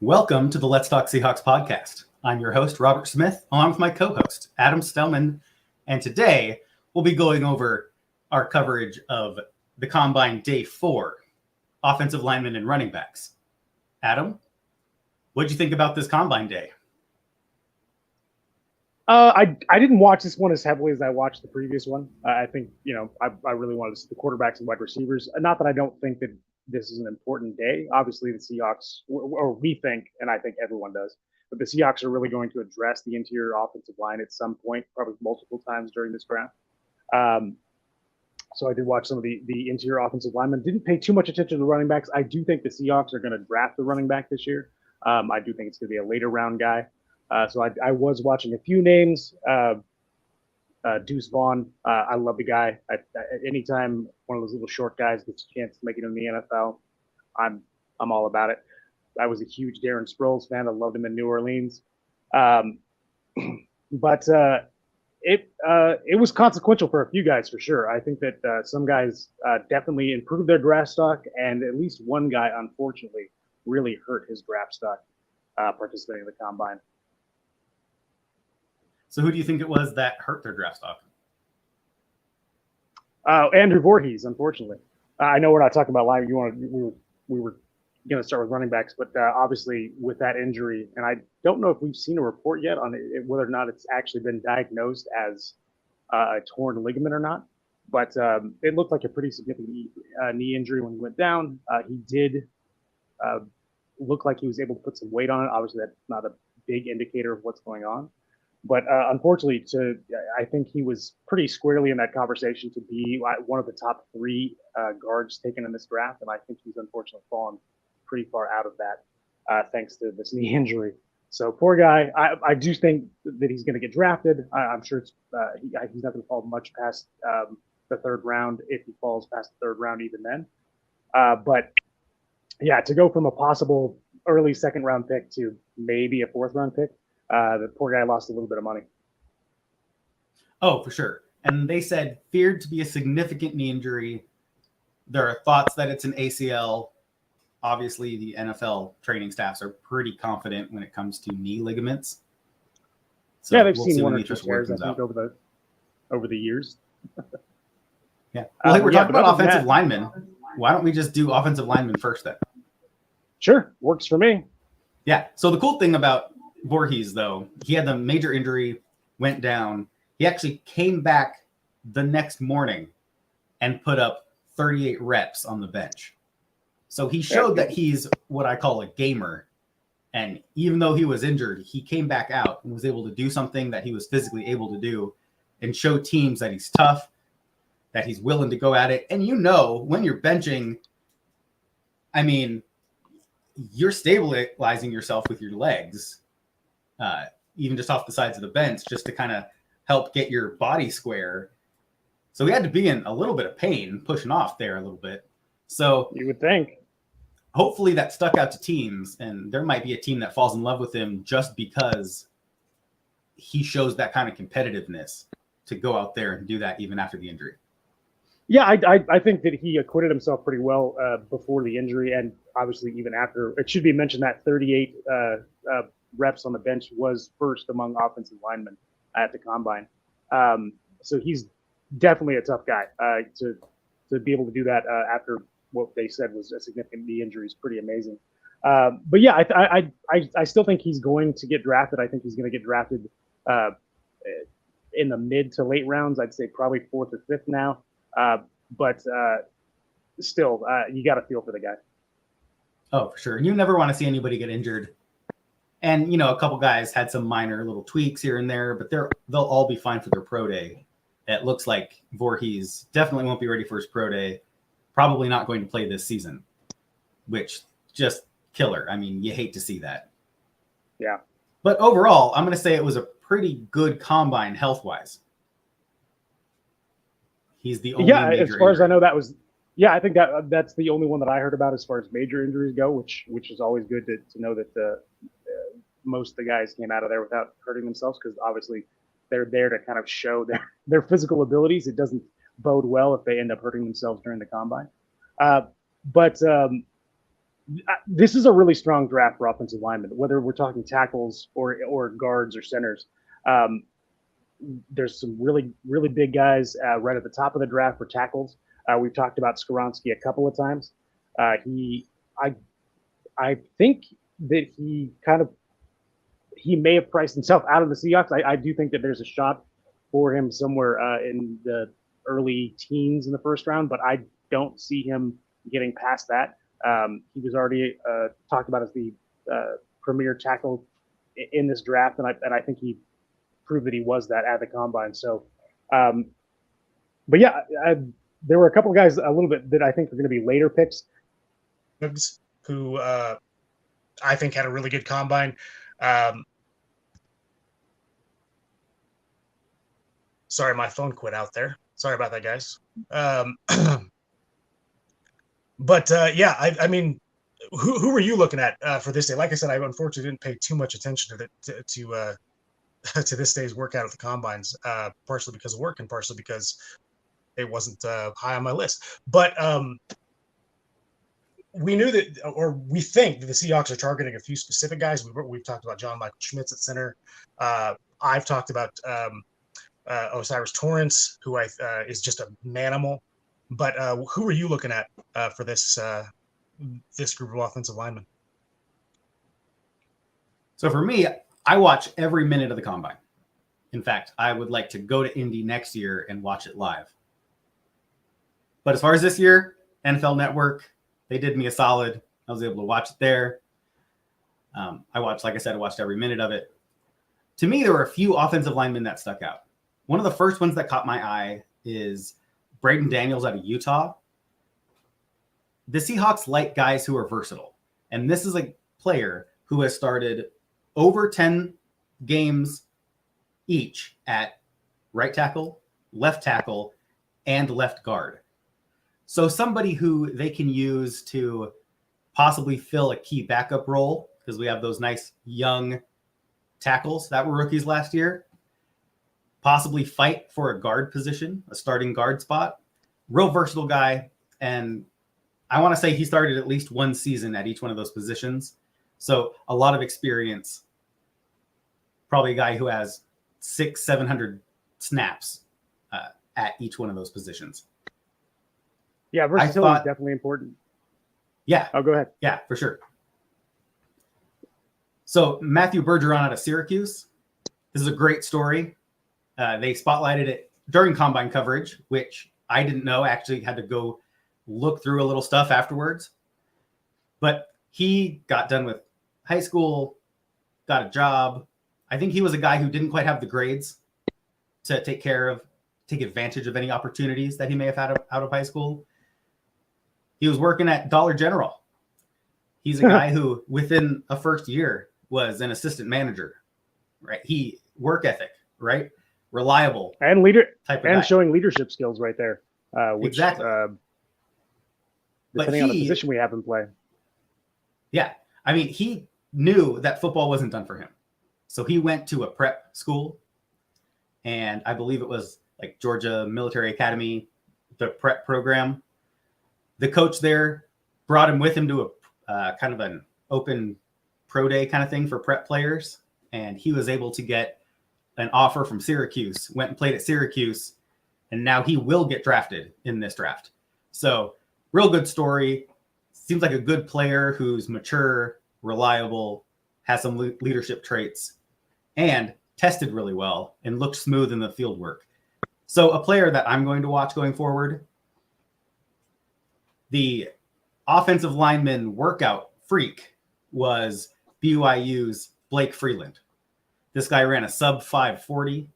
Welcome to the Let's Talk Seahawks podcast. I'm your host, Robert Smith, along with my co-host, Adam Stellman. And today, we'll be going over our coverage of the Combine Day 4, offensive linemen and running backs. Adam, what did you think about this Combine Day? I didn't watch this one as heavily as I watched the previous one. I think, I really wanted to see the quarterbacks and wide receivers. Not that I don't think that this is an important day. Obviously, the Seahawks, or we think, and I think everyone does, but the Seahawks are really going to address the interior offensive line at some point, probably multiple times during this draft. So I did watch some of the interior offensive linemen. Didn't pay too much attention to the running backs. I do think the Seahawks are going to draft the running back this year. I do think it's going to be a later round guy. So I was watching a few names. Deuce Vaughn, I love the guy. Anytime one of those little short guys gets a chance to make it in the NFL, I'm all about it. I was a huge Darren Sproles fan. I loved him in New Orleans. But it was consequential for a few guys for sure. I think that some guys definitely improved their draft stock, and at least one guy, unfortunately, really hurt his draft stock participating in the Combine. So who do you think it was that hurt their draft stock? Andrew Voorhees, unfortunately. I know we're not talking about live. We were going to start with running backs, but obviously with that injury, and I don't know if we've seen a report yet on whether or not it's actually been diagnosed as a torn ligament or not. But it looked like a pretty significant knee injury when he went down. He did look like he was able to put some weight on it. Obviously, that's not a big indicator of what's going on. But unfortunately, I think he was pretty squarely in that conversation to be one of the top three guards taken in this draft. And I think he's unfortunately fallen pretty far out of that thanks to this knee injury. So poor guy. I do think that he's going to get drafted. I'm sure he's not going to fall much past the third round, if he falls past the third round even then. But yeah, to go from a possible early second round pick to maybe a fourth round pick, the poor guy lost a little bit of money. Oh, for sure. And they said feared to be a significant knee injury. There are thoughts that it's an ACL. Obviously, the NFL training staffs are pretty confident when it comes to knee ligaments. So yeah, they've seen one or two tears, I think, over the years. Yeah. Well, hey, we're talking about offensive linemen. Why don't we just do offensive linemen first then? Sure. Works for me. Yeah. So the cool thing about Voorhees, though, he had the major injury, went down. He actually came back the next morning and put up 38 reps on the bench. So he showed that he's what I call a gamer. And even though he was injured, he came back out and was able to do something that he was physically able to do and show teams that he's tough, that he's willing to go at it. And when you're benching, I mean, you're stabilizing yourself with your legs. Even just off the sides of the bench, just to kind of help get your body square. So he had to be in a little bit of pain, pushing off there a little bit. So you would think. Hopefully that stuck out to teams, and there might be a team that falls in love with him just because he shows that kind of competitiveness to go out there and do that even after the injury. Yeah, I think that he acquitted himself pretty well before the injury, and obviously even after. It should be mentioned that 38 reps on the bench was first among offensive linemen at the Combine. So he's definitely a tough guy. To be able to do that after what they said was a significant knee injury is pretty amazing. But yeah, I still think he's going to get drafted. I think he's going to get drafted in the mid to late rounds. I'd say probably fourth or fifth now. But still, you got to feel for the guy. Oh, for sure. You never want to see anybody get injured. And, a couple guys had some minor little tweaks here and there, but they'll all be fine for their pro day. It looks like Voorhees definitely won't be ready for his pro day. Probably not going to play this season, which just killer. I mean, you hate to see that. Yeah. But overall, I'm going to say it was a pretty good Combine health-wise. He's the only major as far as I know, that was – yeah, I think that's the only one that I heard about as far as major injuries go, which is always good to know that most of the guys came out of there without hurting themselves, because obviously they're there to kind of show their physical abilities. It doesn't bode well if they end up hurting themselves during the Combine. But this is a really strong draft for offensive linemen, whether we're talking tackles or guards or centers. There's some really, really big guys right at the top of the draft for tackles. We've talked about Skoronski a couple of times. I think that he may have priced himself out of the Seahawks. I do think that there's a shot for him somewhere in the early teens in the first round, but I don't see him getting past that. He was already talked about as the premier tackle in this draft, and I think he proved that he was that at the combine. So, but yeah, there were a couple of guys a little bit that I think are going to be later picks. Who I think had a really good combine. Sorry, my phone quit out there. Sorry about that, guys. But yeah, I mean, who were you looking at for this day? Like I said, I unfortunately didn't pay too much attention to this day's workout at the combines, partially because of work and partially because it wasn't high on my list. But we knew that, or we think that the Seahawks are targeting a few specific guys. We've talked about John Michael Schmitz at center. I've talked about Osiris Torrance, who is just a manimal. But who are you looking at for this group of offensive linemen? So for me, I watch every minute of the combine. In fact, I would like to go to Indy next year and watch it live. But as far as this year, NFL Network, they did me a solid. I was able to watch it there. I watched every minute of it. To me, there were a few offensive linemen that stuck out. One of the first ones that caught my eye is Braeden Daniels out of Utah. The Seahawks like guys who are versatile. And this is a player who has started over 10 games each at right tackle, and left guard. So somebody who they can use to possibly fill a key backup role, because we have those nice young tackles that were rookies last year, possibly fight for a guard position, a starting guard spot. Real versatile guy. And I want to say he started at least one season at each one of those positions. So a lot of experience. Probably a guy who has 600-700 snaps at each one of those positions. Yeah, versatility is definitely important. Yeah. Oh, go ahead. Yeah, for sure. So Matthew Bergeron out of Syracuse. This is a great story. They spotlighted it during combine coverage, which I didn't know. Actually had to go look through a little stuff afterwards. But he got done with high school, got a job. I think he was a guy who didn't quite have the grades to take advantage of any opportunities that he may have had out of high school. He was working at Dollar General. He's a guy who, within a first year, was an assistant manager, right? Work ethic, right? Reliable and type of and guy. Showing leadership skills right there. Which, exactly. Depending on the position we have him play. Yeah, I mean, he knew that football wasn't done for him, so he went to a prep school, and I believe it was like Georgia Military Academy, the prep program. The coach there brought him with him to a kind of an open pro day kind of thing for prep players. And he was able to get an offer from Syracuse, went and played at Syracuse. And now he will get drafted in this draft. So real good story. Seems like a good player who's mature, reliable, has some leadership traits, and tested really well and looked smooth in the field work. So a player that I'm going to watch going forward. The offensive lineman workout freak was BYU's Blake Freeland. This guy ran a sub 540.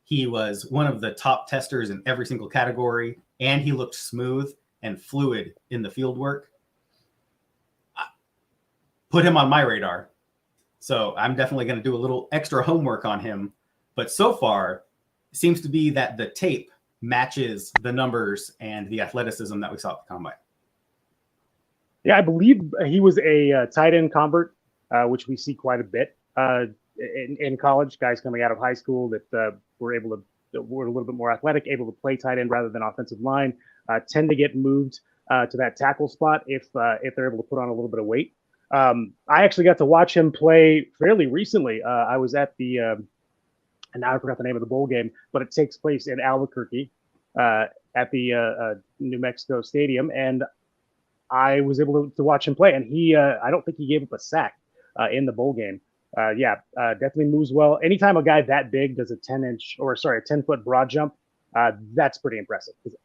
He was one of the top testers in every single category, and he looked smooth and fluid in the field work. Put him on my radar. So I'm definitely going to do a little extra homework on him. But so far, it seems to be that the tape matches the numbers and the athleticism that we saw at the combine. Yeah, I believe he was a tight end convert, which we see quite a bit in college. Guys coming out of high school that were a little bit more athletic, able to play tight end rather than offensive line, tend to get moved to that tackle spot if they're able to put on a little bit of weight. I actually got to watch him play fairly recently. I was at the and now I forgot the name of the bowl game, but it takes place in Albuquerque at the New Mexico Stadium, and I was able to watch him play. And he, I don't think he gave up a sack in the bowl game. Definitely moves well. Anytime a guy that big does a 10-foot broad jump, that's pretty impressive. Because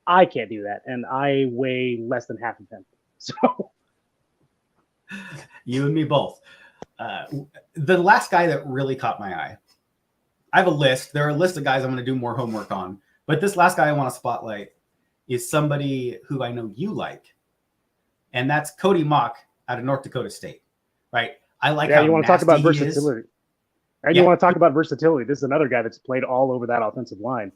I can't do that, and I weigh less than half a 10. So you and me both. The last guy that really caught my eye, I have a list. There are a list of guys I'm going to do more homework on, but this last guy I want to spotlight is somebody who I know you like, and that's Cody Mock out of North Dakota State, right? I like how you want to talk about nasty he versatility. is. And you want to talk about versatility. This is another guy that's played all over that offensive line.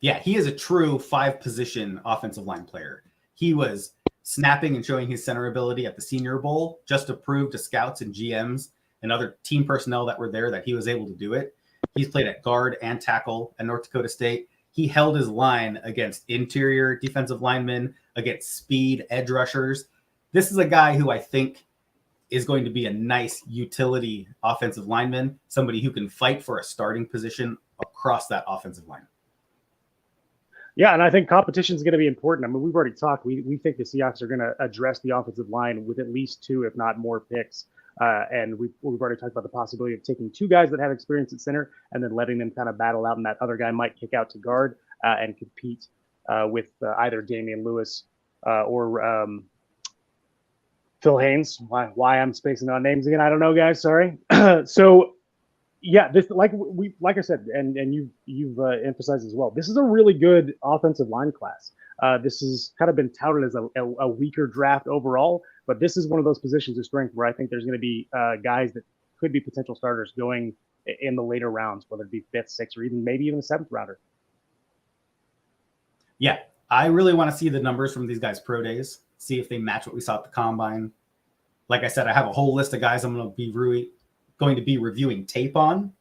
Yeah, he is a true 5-position offensive line player. He was snapping and showing his center ability at the Senior Bowl just to prove to scouts and GMs and other team personnel that were there that he was able to do it. He's played at guard and tackle at North Dakota State. He held his line against interior defensive linemen, against speed edge rushers. This is a guy who I think is going to be a nice utility offensive lineman, somebody who can fight for a starting position across that offensive line. Yeah, and I think competition is going to be important. I mean, we've already talked. We think the Seahawks are going to address the offensive line with at least 2, if not more, picks. And we've already talked about the possibility of taking 2 guys that have experience at center and then letting them kind of battle out, and that other guy might kick out to guard and compete with either Damian Lewis or Phil Haynes. Why I'm spacing on names again, I don't know, guys. Sorry. So, yeah, this like I said, and you've emphasized as well. This is a really good offensive line class. This has kind of been touted as a weaker draft overall, but this is one of those positions of strength where I think there's going to be guys that could be potential starters going in the later rounds, whether it be 5th, 6th, or maybe even a 7th rounder. Yeah, I really want to see the numbers from these guys' pro days, see if they match what we saw at the combine. Like I said, I have a whole list of guys I'm going to be reviewing tape on.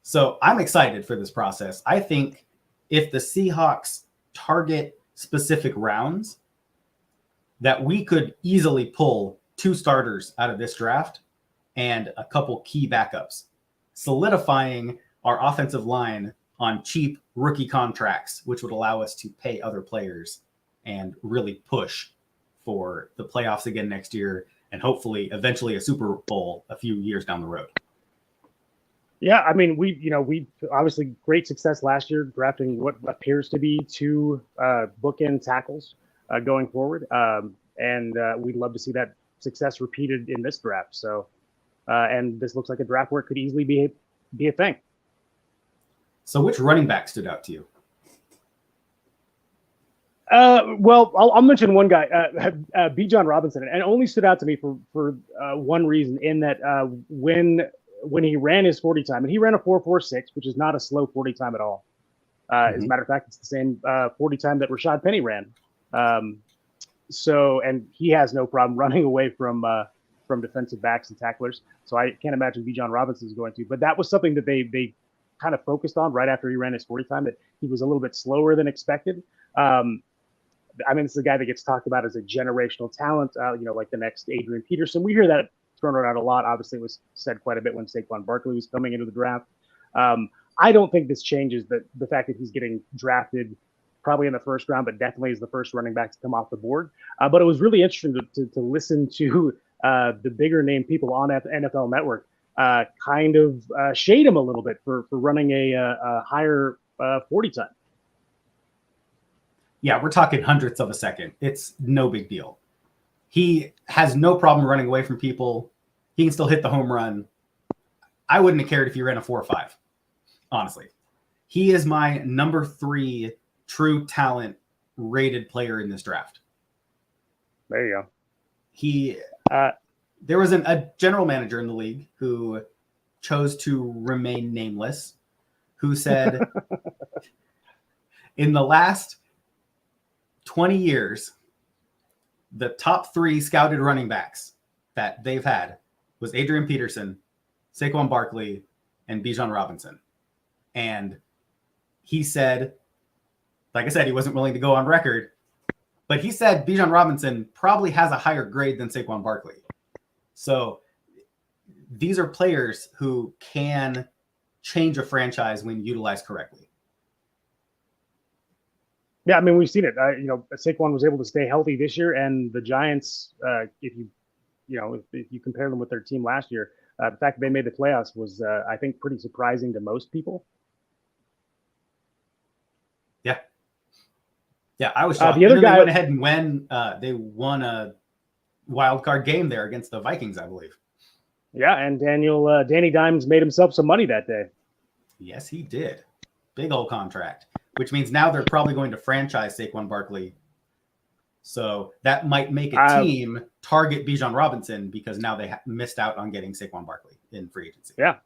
So I'm excited for this process. I think if the Seahawks target specific rounds, that we could easily pull 2 starters out of this draft and a couple key backups, solidifying our offensive line on cheap rookie contracts, which would allow us to pay other players and really push for the playoffs again next year and hopefully eventually a Super Bowl a few years down the road. Yeah, I mean, we obviously great success last year drafting what appears to be 2 bookend tackles going forward, and we'd love to see that success repeated in this draft. So, and this looks like a draft where it could easily be a thing. So, which running back stood out to you? Well, I'll mention one guy, Bijan Robinson, and it only stood out to me for one reason, in that when he ran his 40 time, and he ran a 4.46, which is not a slow 40 time at all. As a matter of fact, it's the same 40 time that Rashad Penny ran. So, and he has no problem running away from defensive backs and tacklers. So I can't imagine Bijan Robinson is going to. But that was something that they kind of focused on right after he ran his 40 time, that he was a little bit slower than expected. I mean, this is a guy that gets talked about as a generational talent, like the next Adrian Peterson. We hear that thrown around a lot. Obviously, it was said quite a bit when Saquon Barkley was coming into the draft. I don't think this changes the fact that he's getting drafted probably in the first round, but definitely is the first running back to come off the board. But it was really interesting to listen to the bigger name people on NFL Network kind of shade him a little bit for running a higher 40 time. Yeah, we're talking hundredths of a second. It's no big deal. He has no problem running away from people. He can still hit the home run. I wouldn't have cared if he ran a 4.5, honestly. He is my number 3 true talent rated player in this draft. There you go. There was a general manager in the league who chose to remain nameless, who said in the last 20 years, the top 3 scouted running backs that they've had was Adrian Peterson, Saquon Barkley, and Bijan Robinson. And he said, like I said, he wasn't willing to go on record. But he said Bijan Robinson probably has a higher grade than Saquon Barkley. So these are players who can change a franchise when utilized correctly. Yeah, I mean, we've seen it. Saquon was able to stay healthy this year, and the Giants, if you compare them with their team last year, the fact that they made the playoffs was, I think, pretty surprising to most people. Yeah, I was shocked. The other guy went ahead and they won a wild card game there against the Vikings, I believe. Yeah, and Danny Dimes made himself some money that day. Yes, he did. Big old contract, which means now they're probably going to franchise Saquon Barkley. So that might make a team target Bijan Robinson because now they missed out on getting Saquon Barkley in free agency. Yeah.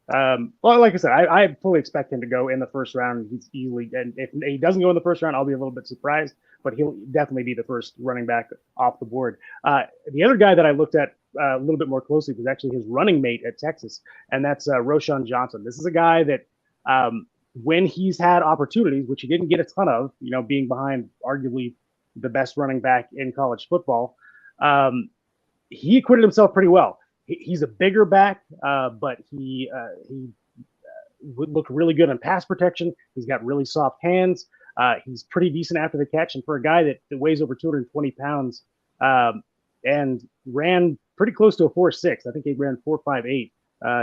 Well, like I said, I fully expect him to go in the first round. He's easily, and if he doesn't go in the first round, I'll be a little bit surprised, but he'll definitely be the first running back off the board. The other guy that I looked at a little bit more closely was actually his running mate at Texas, and that's Roschon Johnson. This is a guy that when he's had opportunities, which he didn't get a ton of, being behind arguably the best running back in college football, he acquitted himself pretty well. He's a bigger back, but he would look really good on pass protection. He's got really soft hands. He's pretty decent after the catch. And for a guy that weighs over 220 pounds and ran pretty close to a 4.6, I think he ran 4.58.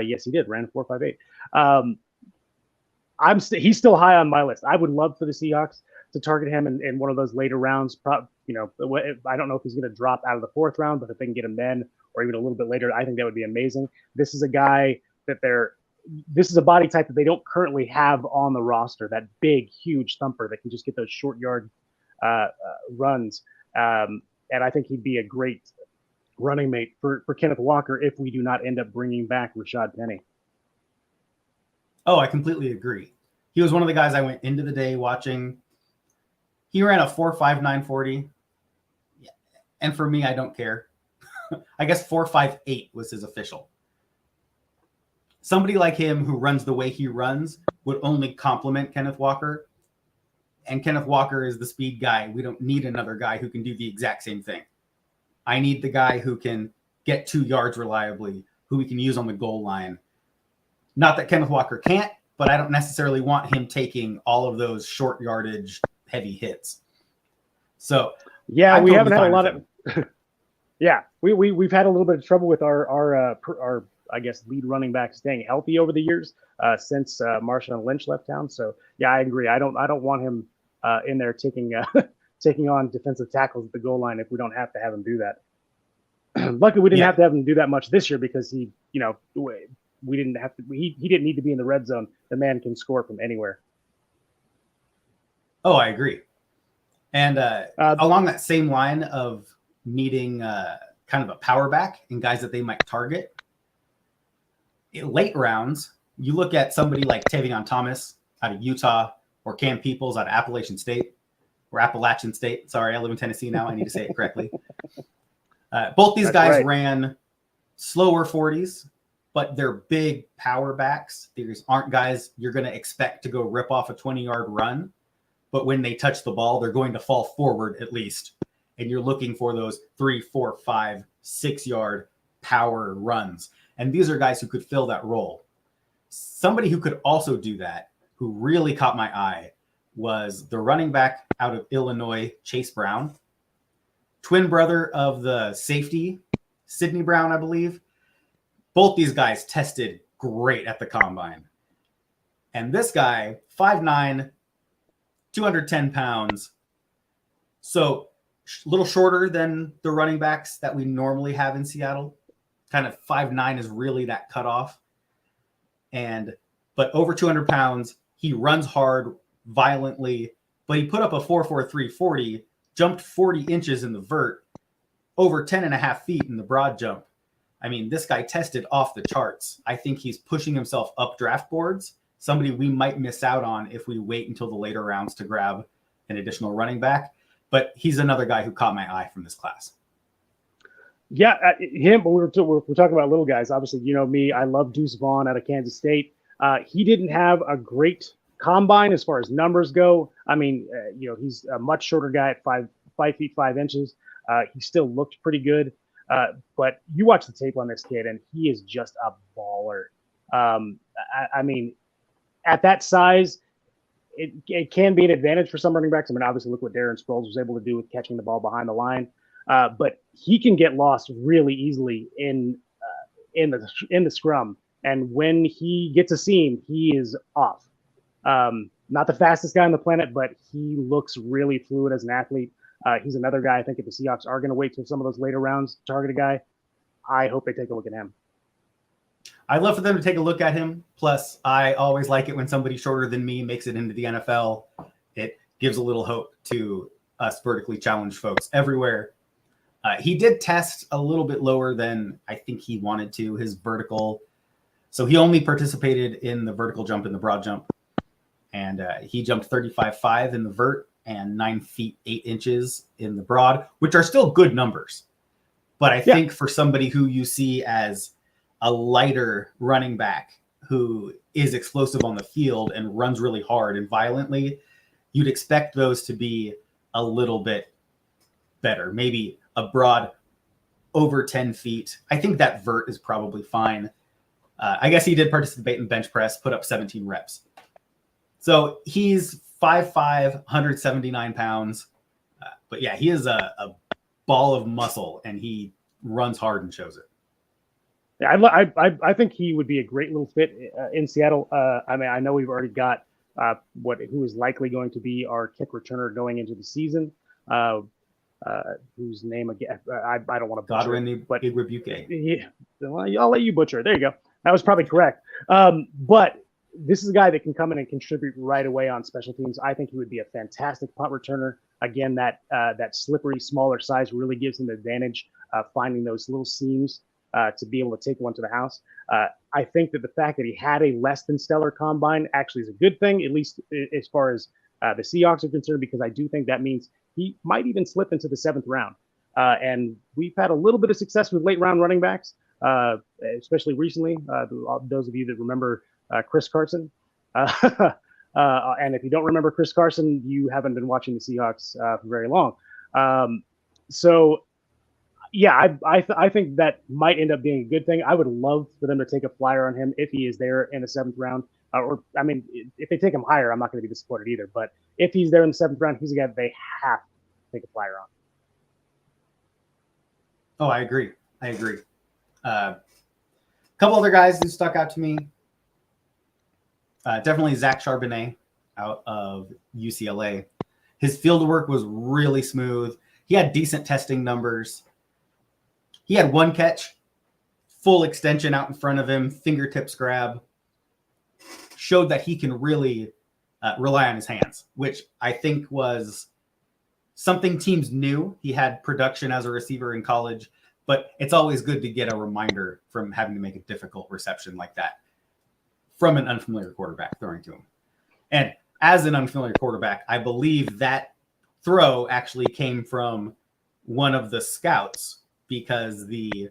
Yes, he did. Ran 4.58. He's still high on my list. I would love for the Seahawks to target him in one of those later rounds. I don't know if he's going to drop out of the fourth round, but if they can get him then or even a little bit later, I think that would be amazing. This is a guy that this is a body type that they don't currently have on the roster, that big, huge thumper that can just get those short yard runs. And I think he'd be a great running mate for Kenneth Walker if we do not end up bringing back Rashad Penny. Oh, I completely agree. He was one of the guys I went into the day watching. He ran a 4.59 40. And for me, I don't care. I guess 4.58 was his official. Somebody like him who runs the way he runs would only complement Kenneth Walker. And Kenneth Walker is the speed guy. We don't need another guy who can do the exact same thing. I need the guy who can get 2 yards reliably, who we can use on the goal line. Not that Kenneth Walker can't, but I don't necessarily want him taking all of those short yardage heavy hits. So yeah, I'm we totally haven't had a fine lot with of yeah, we've had a little bit of trouble with our I guess lead running back staying healthy over the years since Marshawn Lynch left town. So yeah, I agree. I don't want him in there taking on defensive tackles at the goal line if we don't have to have him do that. Luckily, we didn't have to have him do that much this year because he didn't need to be in the red zone. The man can score from anywhere. Oh, I agree. And along that same line of needing kind of a power back and guys that they might target, in late rounds, you look at somebody like Tavion Thomas out of Utah or Cam Peoples out of Appalachian State. Sorry, I live in Tennessee now. I need to say it correctly. Both these guys ran slower 40s, but they're big power backs. These aren't guys you're going to expect to go rip off a 20-yard run. But when they touch the ball, they're going to fall forward at least. And you're looking for those 3, 4, 5, 6-yard power runs. And these are guys who could fill that role. Somebody who could also do that, who really caught my eye, was the running back out of Illinois, Chase Brown. Twin brother of the safety, Sidney Brown, I believe. Both these guys tested great at the combine. And this guy, 5'9", 210 pounds. So a little shorter than the running backs that we normally have in Seattle. Kind of 5'9" is really that cutoff. But over 200 pounds, he runs hard, violently, but he put up a 4.43 40, jumped 40 inches in the vert, over 10.5 feet in the broad jump. I mean, this guy tested off the charts. I think he's pushing himself up draft boards. Somebody we might miss out on if we wait until the later rounds to grab an additional running back. But he's another guy who caught my eye from this class. Yeah, him. But we're talking about little guys. Obviously, you know me. I love Deuce Vaughn out of Kansas State. He didn't have a great combine as far as numbers go. I mean, he's a much shorter guy at 5 feet 5 inches. He still looked pretty good. But you watch the tape on this kid, and he is just a baller. I mean, at that size, it can be an advantage for some running backs. I mean, obviously, look what Darren Sproles was able to do with catching the ball behind the line. But he can get lost really easily in the scrum. And when he gets a seam, he is off. Not the fastest guy on the planet, but he looks really fluid as an athlete. He's another guy I think if the Seahawks are going to wait till some of those later rounds to target a guy, I hope they take a look at him. I'd love for them to take a look at him. Plus, I always like it when somebody shorter than me makes it into the NFL. It gives a little hope to us vertically challenged folks everywhere. He did test a little bit lower than I think he wanted to, his vertical. So he only participated in the vertical jump and the broad jump. And he jumped 35.5 in the vert and 9 feet 8 inches in the broad, which are still good numbers. But I think for somebody who you see as a lighter running back who is explosive on the field and runs really hard and violently, you'd expect those to be a little bit better. Maybe a broad over 10 feet. I think that vert is probably fine. I guess he did participate in bench press, put up 17 reps. So he's 5'5", 179 pounds. But yeah, he is a ball of muscle, and he runs hard and shows it. Yeah, I think he would be a great little fit in Seattle. I mean, I know we've already got who is likely going to be our kick returner going into the season. Whose name again? I don't want to butcher it, but yeah, well, I'll let you butcher it. There you go. That was probably correct. But this is a guy that can come in and contribute right away on special teams. I think he would be a fantastic punt returner. Again, that slippery, smaller size really gives him the advantage finding those little seams to be able to take one to the house. I think that the fact that he had a less than stellar combine actually is a good thing, at least as far as the Seahawks are concerned, because I do think that means he might even slip into the 7th round. And we've had a little bit of success with late round running backs, especially recently. Those of you that remember Chris Carson. And if you don't remember Chris Carson, you haven't been watching the Seahawks for very long. So, yeah, I think that might end up being a good thing. I would love for them to take a flyer on him if he is there in the 7th round. Or, I mean, if they take him higher, I'm not going to be disappointed either. But if he's there in the 7th round, he's a guy that they have to take a flyer on. Oh, I agree. A couple other guys who stuck out to me. Definitely Zach Charbonnet out of UCLA. His field work was really smooth. He had decent testing numbers. He had one catch, full extension out in front of him, fingertips grab. Showed that he can really rely on his hands, which I think was something teams knew. He had production as a receiver in college, but it's always good to get a reminder from having to make a difficult reception like that from an unfamiliar quarterback throwing to him. And as an unfamiliar quarterback, I believe that throw actually came from one of the scouts, because the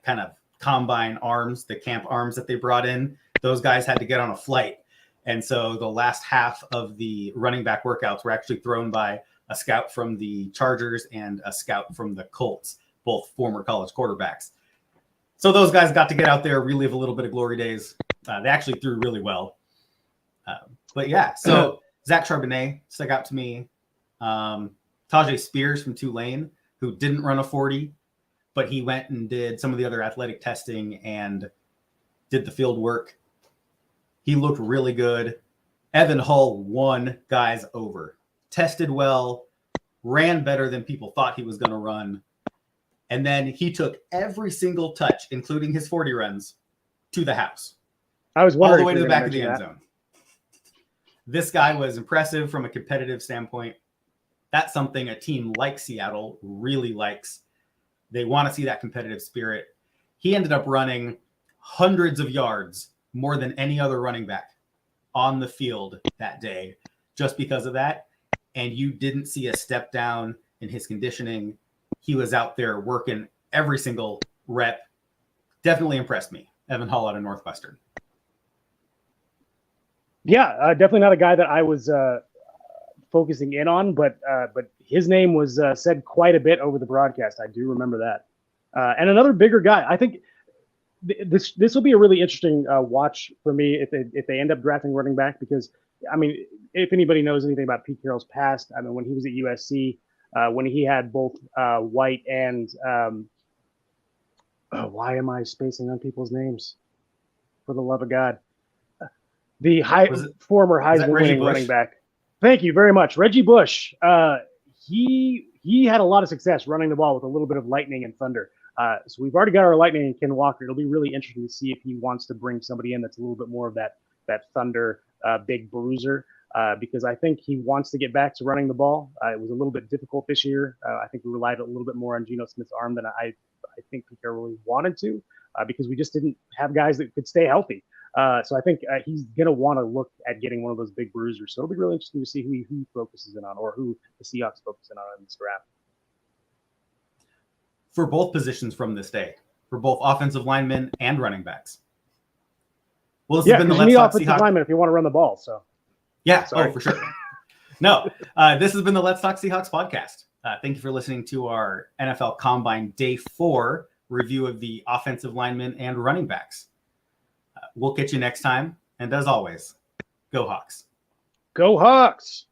kind of combine arms, the camp arms that they brought in, those guys had to get on a flight. And so the last half of the running back workouts were actually thrown by a scout from the Chargers and a scout from the Colts, both former college quarterbacks. So those guys got to get out there, relive a little bit of glory days. They actually threw really well. But yeah, so Zach Charbonnet stuck out to me. Tajay Spears from Tulane, who didn't run a 40, but he went and did some of the other athletic testing and did the field work. He looked really good. Evan Hull won guys over. Tested well, ran better than people thought he was going to run. And then he took every single touch, including his 40 runs, to the house. I was wondering all the way to the back of the end zone. This guy was impressive from a competitive standpoint. That's something a team like Seattle really likes. They want to see that competitive spirit. He ended up running hundreds of yards more than any other running back on the field that day just because of that. And you didn't see a step down in his conditioning. He was out there working every single rep. Definitely impressed me. Evan Hull out of Northwestern. Yeah, definitely not a guy that I was focusing in on, but his name was said quite a bit over the broadcast. I do remember that. And another bigger guy. I think this will be a really interesting watch for me if they end up drafting running back, because I mean, if anybody knows anything about Pete Carroll's past, I mean, when he was at USC, when he had both White and why am I spacing on people's names? For the love of God, the former Heisman winning running back. Thank you very much, Reggie Bush. He had a lot of success running the ball with a little bit of lightning and thunder. So we've already got our lightning and Ken Walker. It'll be really interesting to see if he wants to bring somebody in that's a little bit more of that thunder, big bruiser, because I think he wants to get back to running the ball. It was a little bit difficult this year. I think we relied a little bit more on Geno Smith's arm than I think Pete Carroll really wanted to, because we just didn't have guys that could stay healthy. So I think he's going to want to look at getting one of those big bruisers. So it'll be really interesting to see who he focuses in on, or who the Seahawks focus in on this draft. For both positions from this day, for both offensive linemen and running backs. Well, this has been the Let's Talk offensive Seahawks lineman if you want to run the ball. So yeah, sorry. for sure. No, this has been the Let's Talk Seahawks podcast. Thank you for listening to our NFL Combine Day 4 review of the offensive linemen and running backs. We'll catch you next time. And as always, go Hawks. Go Hawks.